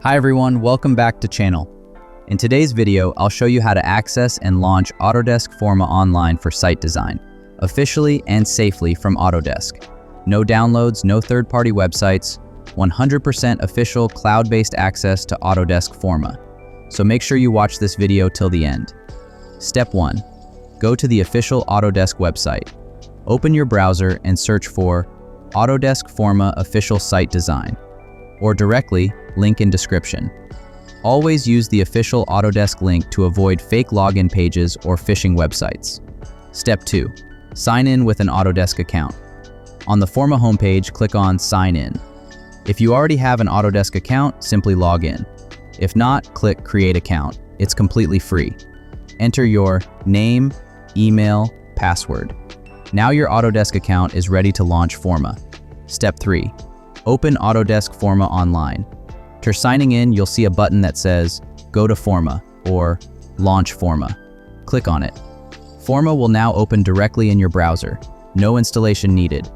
Hi everyone, welcome back to channel. In today's video, I'll show you how to access and launch Autodesk Forma Online for site design, officially and safely from Autodesk. No downloads, no third-party websites, 100% official cloud-based access to Autodesk Forma. So make sure you watch this video till the end. Step 1. Go to the official Autodesk website. Open your browser and search for Autodesk Forma Official Site Design, or directly, link in description. Always use the official Autodesk link to avoid fake login pages or phishing websites. Step 2. Sign in with an Autodesk account. On the Forma homepage, click on Sign In. If you already have an Autodesk account, simply log in. If not, click Create Account. It's completely free. Enter your name, email, password. Now your Autodesk account is ready to launch Forma. Step 3. Open Autodesk Forma Online. After signing in, you'll see a button that says Go to Forma or Launch Forma. Click on it. Forma will now open directly in your browser. No installation needed.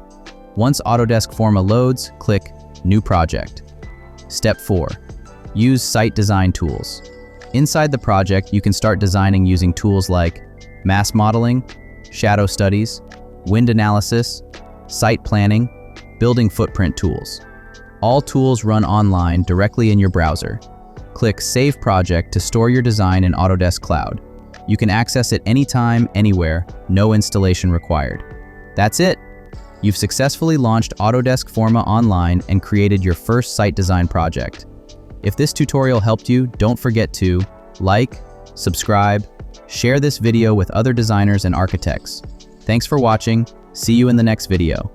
Once Autodesk Forma loads, click New Project. Step 4. Use Site Design Tools. Inside the project, you can start designing using tools like mass modeling, shadow studies, wind analysis, site planning, building footprint tools. All tools run online directly in your browser. Click Save Project to store your design in Autodesk Cloud. You can access it anytime, anywhere, no installation required. That's it! You've successfully launched Autodesk Forma Online and created your first site design project. If this tutorial helped you, don't forget to like, subscribe, share this video with other designers and architects. Thanks for watching. See you in the next video.